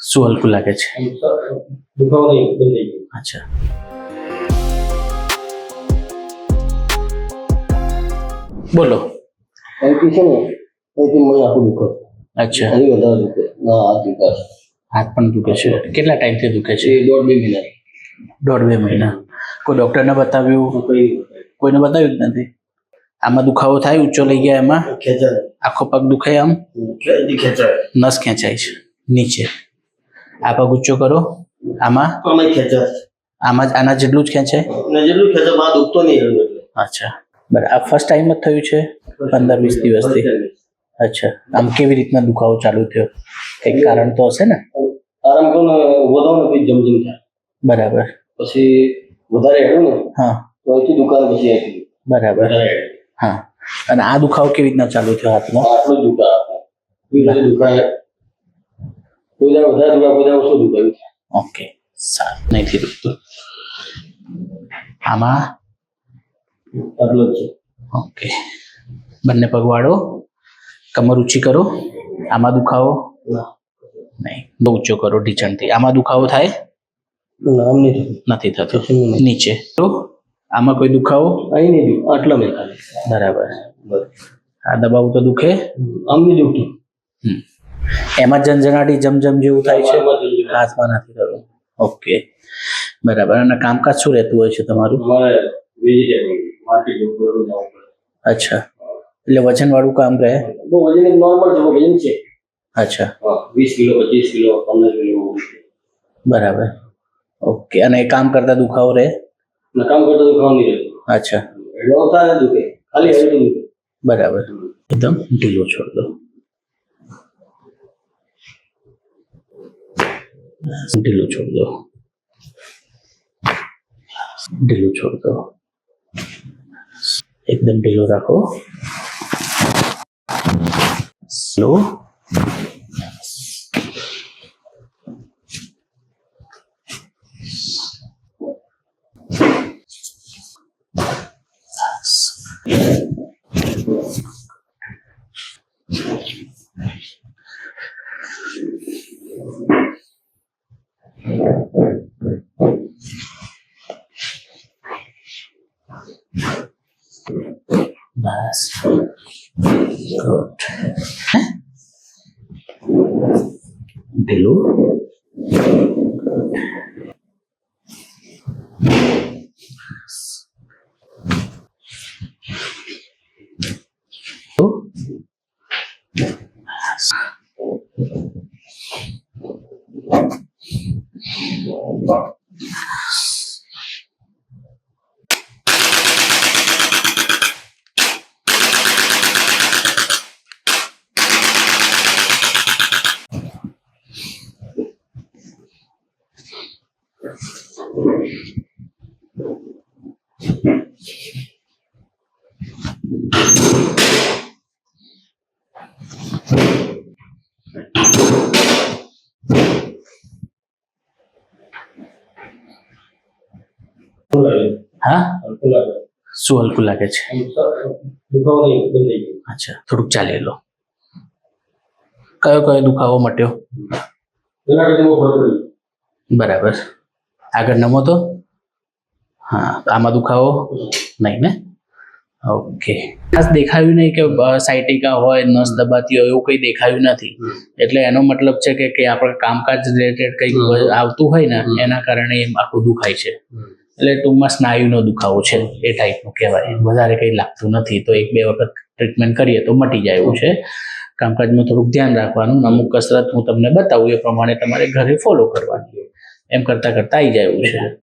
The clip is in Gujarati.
શું હલકું લાગે છે? દુખાવો નહીં, બંધ થઈ ગયો. અચ્છા, બોલો. અહીંથી છે ને અહીંથી મને આખું દુખે. અચ્છા, અહીં વધારે દુખે. ના, હાથ દુખે. હાથ પણ દુખે છે. કેટલા ટાઈમથી દુખે છે? એ 1.5-2 મહિના. 1.5-2 મહિના. કોઈ ડૉક્ટરને બતાવ્યું? કોઈને બતાવ્યું જ નથી. આમાં દુખાવો થાય, ઊંચો લઈ ગયા એમાં ખેંચાય. આખો પગ દુખે, આમ ખેંચાય. નસ ખેંચાય છે નીચે. આ પગ ઊંચો કરો, આમાં આમાં ખેંચાય. આમાં આના જેટલું જ ખેંચાય. ને જેટલું ખેંચાય માં દુખતો નહીં એટલે. અચ્છા, બરાબર. આ ફર્સ્ટ ટાઈમ જ થયું છે? 15-20 દિવસથી? અચ્છા, આમ કેવી રીતના દુખાવો ચાલુ થયો? કંઈક કારણ તો હશે ને? આરામ કરો ને ઉભો થાવ ને પછી જમજમ થાય. બરાબર. પછી વધારે હેડું ને હા, તો અહીંથી દુકાન પછી અહીંથી બરાબર. વધારે હેડે. હા, અને આ દુખાવો કેવી રીતના ચાલુ થયો હાથનો? આટલો જ દુખાય આપણે. કોઈ દાડે દુખાય. કોઈ દાડે વધારે દુખાય, કોઈ દાડે ઓછો દુખાય. ઓકે, સારું. નહીંથી દુખતું. આમાં આટલો જ છે. ઓકે, બંને પગ વાળો, કમર ઊંચી કરો. આમાં દુખાવો ના, નહીં, બહુ ઊંચો કરો ઢીચણથી. આમાં દુખાવો થાય? ના, આમ નહીં થતું. નથી થતો. નહીં. નીચે તો આમાં કોઈ દુખાવો? અહીં નહીં દુખ. આટલા મેં ખાલી. બરાબર. બસ. આ દબાવું તો દુખે? આમ નહીં દુખતું. એમાં જનજનાટી જમજમ જેવું થાય છે? હાથમાં નથી થતું. ઓકે, બરાબર. અને કામકાજ શું રહેતું હોય છે તમારું? અમારે વેજીટેબલ માર્કેટ ઉપર જવું પડે. અચ્છા, એટલે વજન વાળું કામ રહે? બહુ વજન નોર્મલ છે, વજન છે. અચ્છા, હા, 20 કિલો, 25 કિલો, 15 કિલો. બરાબર. ઓકે, અને એ કામ કરતા દુખાવો રહે? ના, કામ કરતા તો ખાવા નહીં રહેતું. અચ્છા, એડો થાય દુખે, ખાલી હેડું દુખે. બરાબર. એકદમ ઢીલો છોડ દો. ઢીલું છોડ દો. ઢીલું છોડ દો. એકદમ ઢીલો રાખો. સ્લો. બસ, ગુડ. ઢીલું. હા, હલકું લાગે. શું હલકું લાગે છે? દુખાવો નહીં, બંધ થઈ ગયો. અચ્છા, થોડુંક ચાલી લો. કયો કયો દુખાવો મટ્યો? એના કરતા બહુ ફરક પડી. બરાબર. આગળ નમો તો? હા, આમાં દુખાવો નહીં ને? ઓકે. ખાસ દેખાયું નહીં કે સાયટિકા હોય, નસ દબાતી હોય, એવું કંઈ દેખાયું નથી. એટલે એનો મતલબ છે કે આપણે કામકાજ રિલેટેડ કંઈક આવતું હોય ને એના કારણે એમ આખું દુખાય છે. એટલે ટૂંકમાં સ્નાયુનો દુખાવો છે એ ટાઈપનું કહેવાય. વધારે કંઈ લાગતું નથી, તો 1-2 વખત ટ્રીટમેન્ટ કરીએ તો મટી જાય એવું છે. કામકાજમાં થોડુંક ધ્યાન રાખવાનું. અમુક કસરત હું તમને બતાવું એ પ્રમાણે તમારે ઘરે ફોલો કરવાની. એમ કરતાં કરતાં આવી જાય એવું છે.